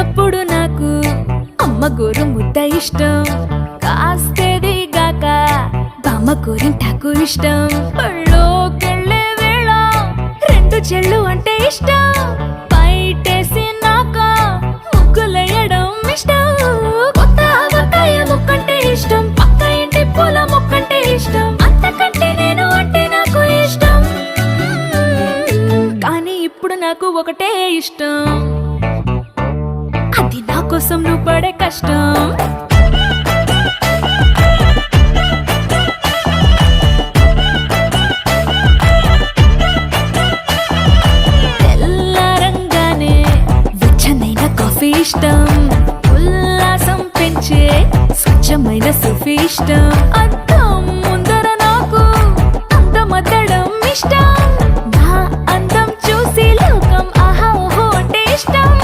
చిన్నప్పుడు నాకు అమ్మ గోరు ముద్ద ఇష్టం, కాస్తేది గాక బామ్మ గోరింటాకు ఇష్టం. పళ్ళోకెళ్ళే వేళ రెండు చెళ్ళు అంటే ఇష్టం, బయటేసి నాక ముగ్గులేయడం ఇష్టం. కొత్త ఆవకాయ ముక్కంటే ఇష్టం, పక్క ఇంటి పూల మొక్కంటే ఇష్టం, అంతకంటే నేను అంటే నాకు ఇష్టం. కానీ ఇప్పుడు నాకు ఒకటే ఇష్టం, అది నా కోసం నువ్వు పడే కష్టం. తెల్లారంగానే వెచ్చనైన కాఫీ ఇష్టం, ఉల్లాసం పెంచే స్వచ్ఛమైన సూఫీ ఇష్టం.